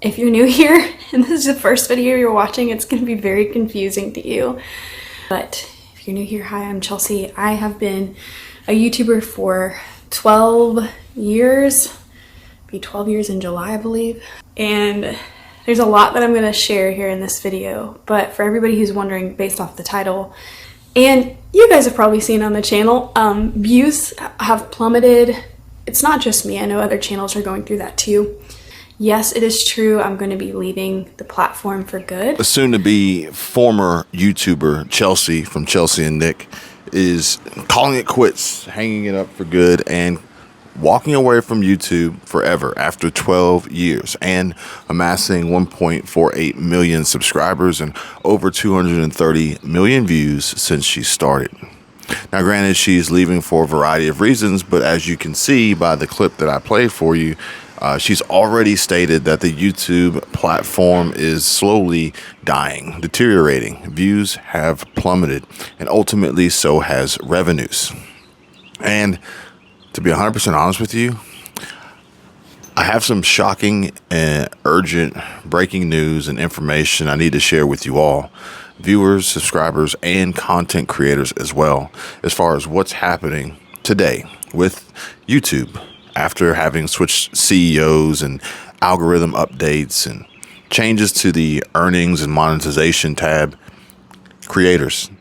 If you're new here and this is the first video you're watching, it's going to be very confusing to you. But if you're new here, hi, I'm Chelsea. I have been a YouTuber for 12 years. Be 12 years in July, I believe. And there's a lot that I'm going to share here in this video. But for everybody who's wondering based off the title, and you guys have probably seen on the channel, views have plummeted. It's not just me. I know other channels are going through that too. Yes, it is true. I'm going to be leaving the platform for good. The soon-to-be former YouTuber Chelsea from Chelsea and Nick is calling it quits, hanging it up for good, and walking away from YouTube forever after 12 years and amassing 1.48 million subscribers and over 230 million views since she started. Now, granted, she's leaving for a variety of reasons, but as you can see by the clip that I played for you, she's already stated that the YouTube platform is slowly dying, deteriorating. Views have plummeted, and ultimately so has revenues. And to be 100% honest with you, I have some shocking and urgent breaking news and information I need to share with you all, viewers, subscribers, and content creators as well, as far as what's happening today with YouTube. After having switched CEOs and algorithm updates and changes to the earnings and monetization tab, creators,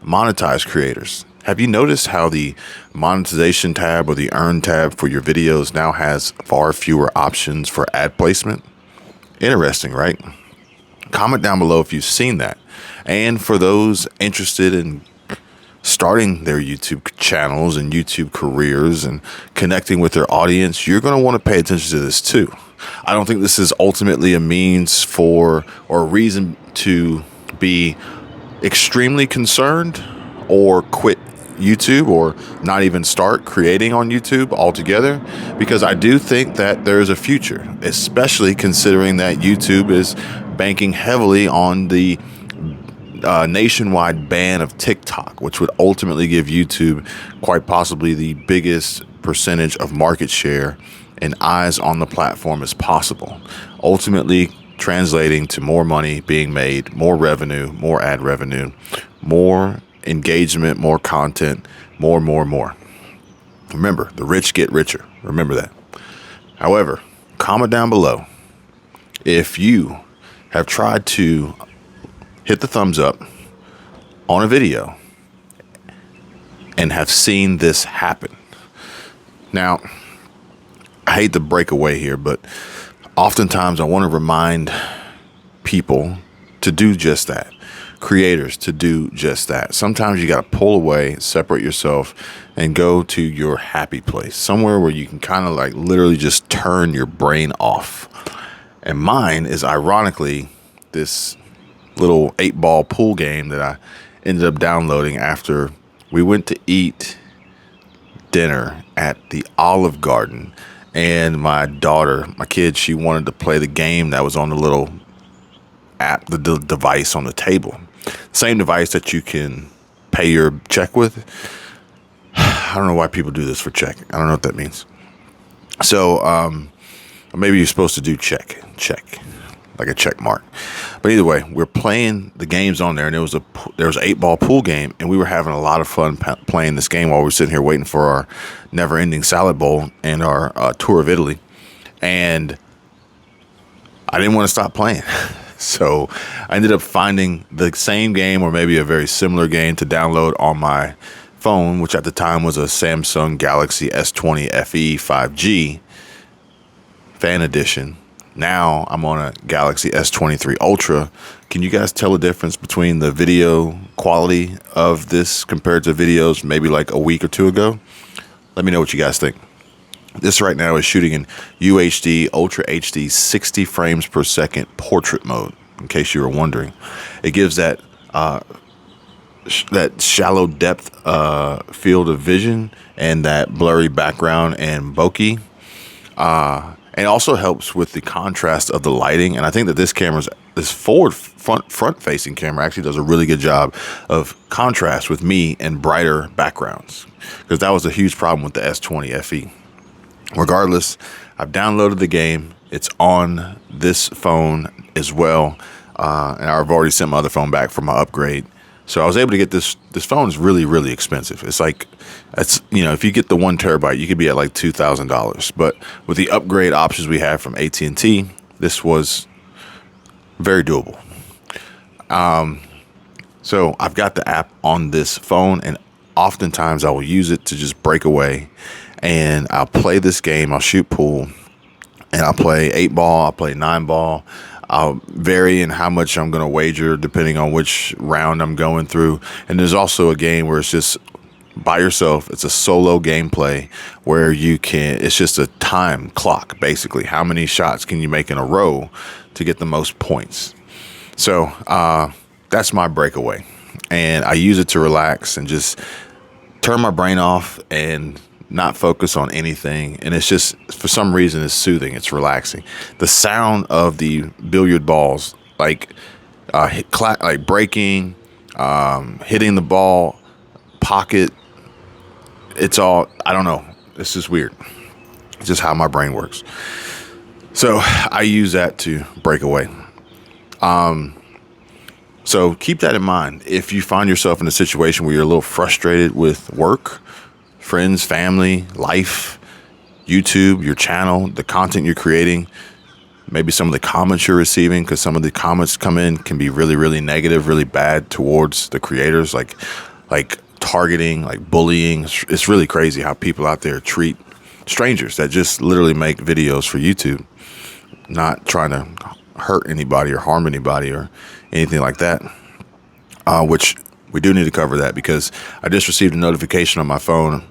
monetized creators. Have you noticed how the monetization tab or the earn tab for your videos now has far fewer options for ad placement? Interesting, right? Comment down below if you've seen that. And for those interested in starting their YouTube channels and YouTube careers and connecting with their audience, you're going to want to pay attention to this too. I don't think this is ultimately a means for or a reason to be extremely concerned or quit YouTube or not even start creating on YouTube altogether, because I do think that there is a future, especially considering that YouTube is banking heavily on the nationwide ban of TikTok, which would ultimately give YouTube quite possibly the biggest percentage of market share and eyes on the platform as possible, ultimately translating to more money being made, more revenue, more ad revenue, more engagement, more content, more. Remember, the rich get richer. Remember that. However, comment down below if you have tried to hit the thumbs up on a video and have seen this happen. Now, I hate to break away here, but oftentimes I want to remind people to do just that. Creators to do just that. Sometimes you got to pull away, separate yourself, and go to your happy place, somewhere where you can kind of like literally just turn your brain off. And mine is ironically this little 8-ball pool game that I ended up downloading after we went to eat dinner at the Olive Garden, and my daughter, my kid, she wanted to play the game that was on the little app, the device on the table, same device that you can pay your check with. I don't know why people do this for check. I don't know what that means. So maybe you're supposed to do check, like a check mark. But either way, we're playing the games on there, and there was an 8-ball pool game, and we were having a lot of fun playing this game while we were sitting here waiting for our never-ending salad bowl and our tour of Italy. And I didn't want to stop playing. So I ended up finding the same game, or maybe a very similar game, to download on my phone, which at the time was a Samsung Galaxy S20 FE 5G Fan Edition. Now I'm on a Galaxy S23 Ultra. Can you guys tell the difference between the video quality of this compared to videos maybe like a week or two ago? Let me know what you guys think. This right now is shooting in UHD, Ultra HD, 60 frames per second portrait mode, in case you were wondering. It gives that shallow depth field of vision and that blurry background and bokeh. And also helps with the contrast of the lighting. And I think that this front-facing camera actually does a really good job of contrast with me and brighter backgrounds, because that was a huge problem with the S20 FE. Regardless, I've downloaded the game. It's on this phone as well. And I've already sent my other phone back for my upgrade. So I was able to get this. This phone is really, really expensive. If you get the 1 terabyte, you could be at like $2,000. But with the upgrade options we have from AT&T, this was very doable. So I've got the app on this phone, and oftentimes I will use it to just break away, and I'll play this game. I'll shoot pool, and I'll play 8-ball. I'll play 9-ball. I'll vary in how much I'm going to wager depending on which round I'm going through. And there's also a game where it's just by yourself. It's a solo gameplay where it's just a time clock, basically. How many shots can you make in a row to get the most points? So that's my breakaway. And I use it to relax and just turn my brain off and not focus on anything. And it's just, for some reason, it's soothing. It's relaxing. The sound of the billiard balls, like breaking, hitting the ball, pocket, it's all, I don't know. It's just weird. It's just how my brain works. So I use that to break away. So keep that in mind. If you find yourself in a situation where you're a little frustrated with work, friends, family, life, YouTube, your channel, the content you're creating, maybe some of the comments you're receiving, because some of the comments come in can be really, really negative, really bad towards the creators, like targeting, like bullying. It's really crazy how people out there treat strangers that just literally make videos for YouTube, not trying to hurt anybody or harm anybody or anything like that, which we do need to cover that, because I just received a notification on my phone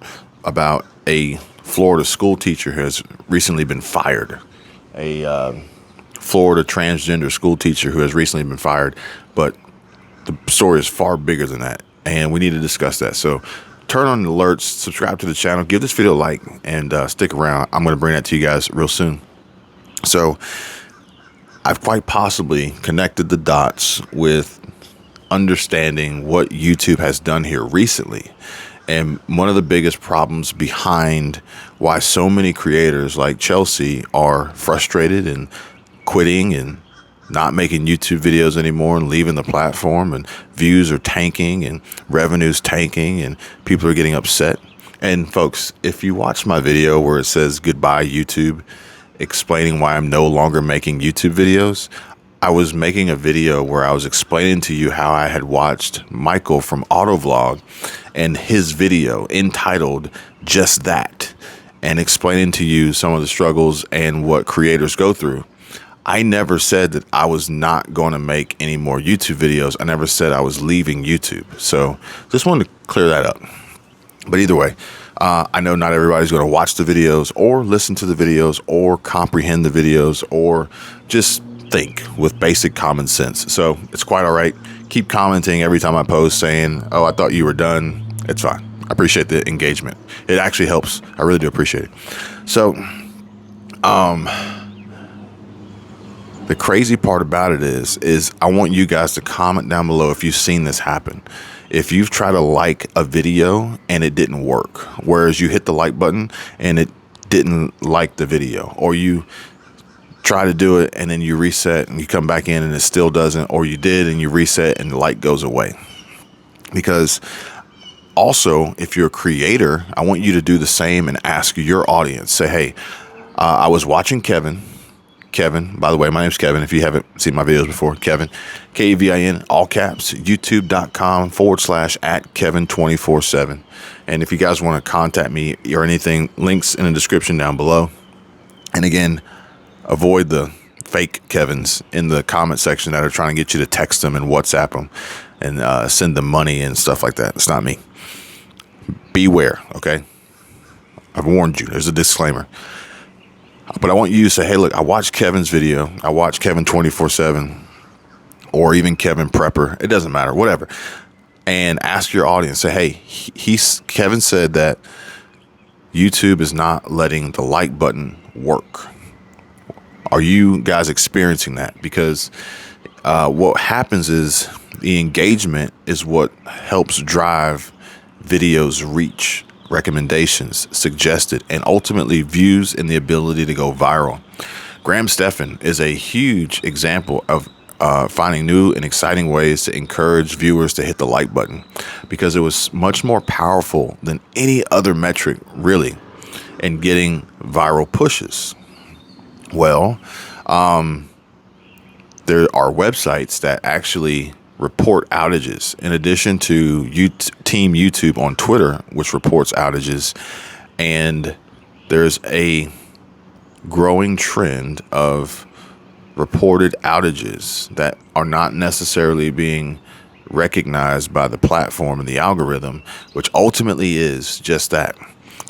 about a Florida school teacher who has recently been fired. A Florida transgender school teacher who has recently been fired. But the story is far bigger than that, and we need to discuss that. So turn on the alerts, subscribe to the channel, give this video a like, and stick around. I'm going to bring that to you guys real soon. So I've quite possibly connected the dots with understanding what YouTube has done here recently. And one of the biggest problems behind why so many creators like Chelsea are frustrated and quitting and not making YouTube videos anymore and leaving the platform, and views are tanking and revenue's tanking and people are getting upset. And folks, if you watch my video where it says goodbye YouTube, explaining why I'm no longer making YouTube videos, I was making a video where I was explaining to you how I had watched Michael from Autovlog and his video entitled Just That, and explaining to you some of the struggles and what creators go through. I never said that I was not going to make any more YouTube videos. I never said I was leaving YouTube. So just wanted to clear that up. But either way, I know not everybody's going to watch the videos or listen to the videos or comprehend the videos or just think with basic common sense. So it's quite all right. Keep commenting every time I post saying, oh, I thought you were done. It's fine. I appreciate the engagement. It actually helps. I really do appreciate it. So the crazy part about it is I want you guys to comment down below if you've seen this happen. If you've tried to like a video and it didn't work, whereas you hit the like button and it didn't like the video, or you try to do it and then you reset and you come back in and it still doesn't, or you did and you reset and the like goes away. Because also, if you're a creator, I want you to do the same and ask your audience. Say, hey, I was watching Kevin, by the way, my name's Kevin. If you haven't seen my videos before, Kevin, Kevin, all caps, youtube.com/@Kevin247. And if you guys want to contact me or anything, links in the description down below. And again, avoid the fake Kevins in the comment section that are trying to get you to text them and WhatsApp them and send them money and stuff like that. It's not me. Beware, okay? I've warned you. There's a disclaimer. But I want you to say, hey, look, I watched Kevin's video. I watched Kevin 24/7 or even Kevin Prepper. It doesn't matter, whatever. And ask your audience, say, hey, Kevin said that YouTube is not letting the like button work. Are you guys experiencing that? Because what happens is the engagement is what helps drive videos reach, recommendations, suggested, and ultimately views and the ability to go viral. Graham Stephan is a huge example of finding new and exciting ways to encourage viewers to hit the like button, because it was much more powerful than any other metric, really, in getting viral pushes. Well, there are websites that actually report outages, in addition to Team YouTube on Twitter, which reports outages. And there's a growing trend of reported outages that are not necessarily being recognized by the platform and the algorithm, which ultimately is just that: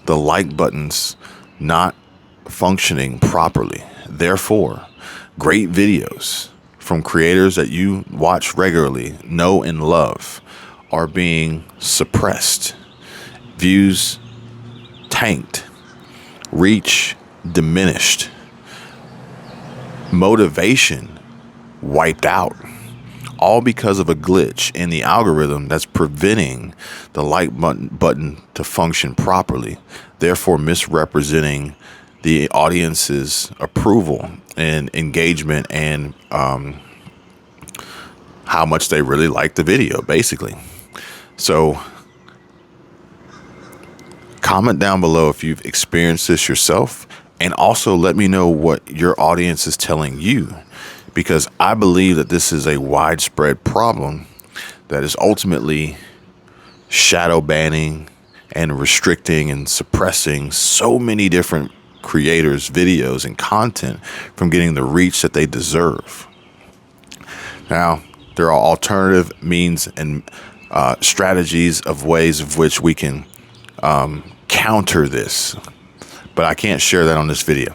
the like buttons not functioning properly. Therefore, great videos from creators that you watch regularly, know and love, are being suppressed, views tanked, reach diminished, motivation wiped out, all because of a glitch in the algorithm that's preventing the like button to function properly, therefore misrepresenting the audience's approval and engagement and how much they really like the video, basically. So comment down below if you've experienced this yourself, and also let me know what your audience is telling you, because I believe that this is a widespread problem that is ultimately shadow banning and restricting and suppressing so many different creators' videos and content from getting the reach that they deserve. Now, there are alternative means and strategies of ways of which we can counter this, but I can't share that on this video.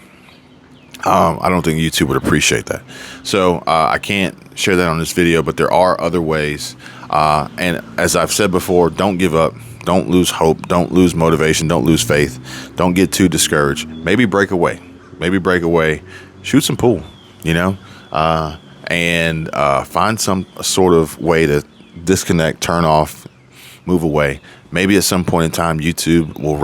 I don't think YouTube would appreciate that. So I can't share that on this video, but there are other ways. And as I've said before, don't give up. Don't lose hope. Don't lose motivation. Don't lose faith. Don't get too discouraged. Maybe break away. Shoot some pool, and find some sort of way to disconnect, turn off, move away. Maybe at some point in time, Team YouTube will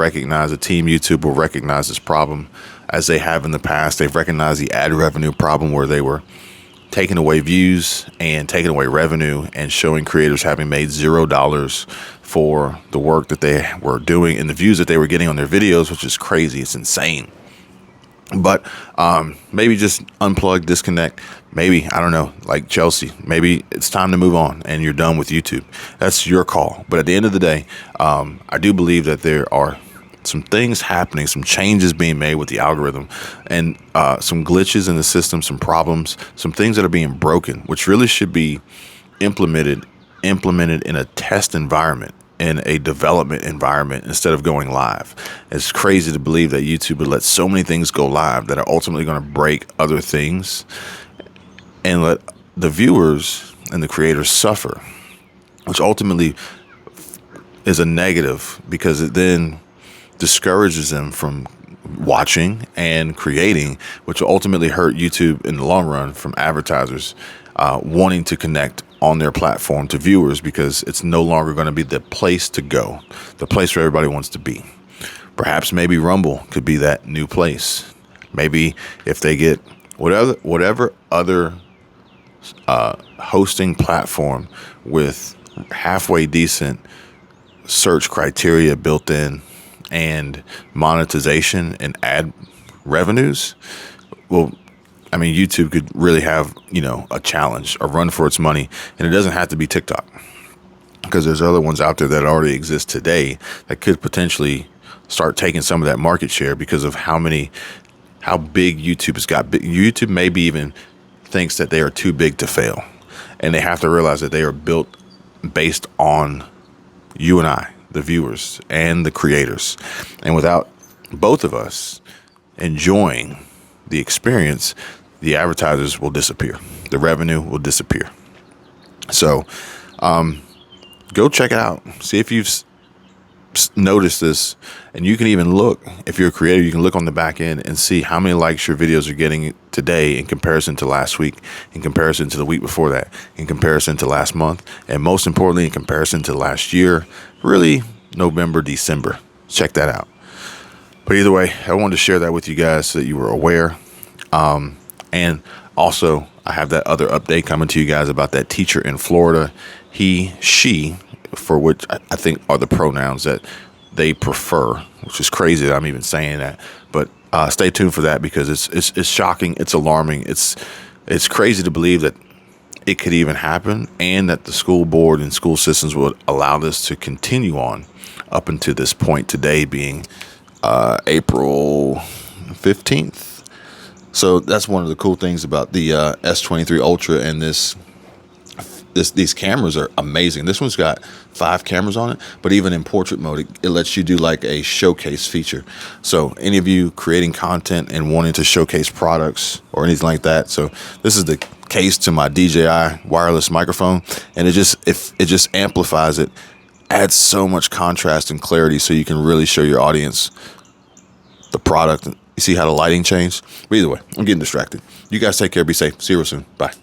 recognize this problem, as they have in the past. They've recognized the ad revenue problem, where they were taking away views and taking away revenue and showing creators having made $0 for the work that they were doing and the views that they were getting on their videos, which is crazy. It's insane. But maybe just unplug, disconnect. Maybe, I don't know, like Chelsea, maybe it's time to move on and you're done with YouTube. That's your call. But at the end of the day, I do believe that there are some things happening, some changes being made with the algorithm, and some glitches in the system, some problems, some things that are being broken, which really should be implemented in a test environment, in a development environment, instead of going live. It's crazy to believe that YouTube would let so many things go live that are ultimately going to break other things and let the viewers and the creators suffer, which ultimately is a negative, because it then discourages them from watching and creating, which will ultimately hurt YouTube in the long run from advertisers wanting to connect on their platform to viewers, because it's no longer going to be the place to go, the place where everybody wants to be. Perhaps maybe Rumble could be that new place. Maybe if they get whatever other hosting platform with halfway decent search criteria built in and monetization and ad revenues, well, I mean, YouTube could really have, a challenge, a run for its money. And it doesn't have to be TikTok, because there's other ones out there that already exist today that could potentially start taking some of that market share because of how big YouTube has got. YouTube maybe even thinks that they are too big to fail, and they have to realize that they are built based on you and I, the viewers and the creators. And without both of us enjoying the experience, the advertisers will disappear. The revenue will disappear. So go check it out. See if you've noticed this. And you can even look, if you're a creator, you can look on the back end and see how many likes your videos are getting today in comparison to last week, in comparison to the week before that, in comparison to last month, and most importantly, in comparison to last year, really November, December. Check that out. But either way, I wanted to share that with you guys so that you were aware. And also, I have that other update coming to you guys about that teacher in Florida. He, she, for which I think are the pronouns that they prefer, which is crazy that I'm even saying that. But stay tuned for that, because it's shocking, it's alarming, it's crazy to believe that it could even happen, and that the school board and school systems would allow this to continue on up until this point today, being April 15th. So that's one of the cool things about the S23 Ultra, and these cameras are amazing. This one's got 5 cameras on it, but even in portrait mode, it lets you do like a showcase feature. So any of you creating content and wanting to showcase products or anything like that, so this is the case to my DJI wireless microphone, and it just amplifies it, adds so much contrast and clarity, so you can really show your audience the product. You see how the lighting changed? But either way, I'm getting distracted. You guys take care, be safe. See you real soon. Bye.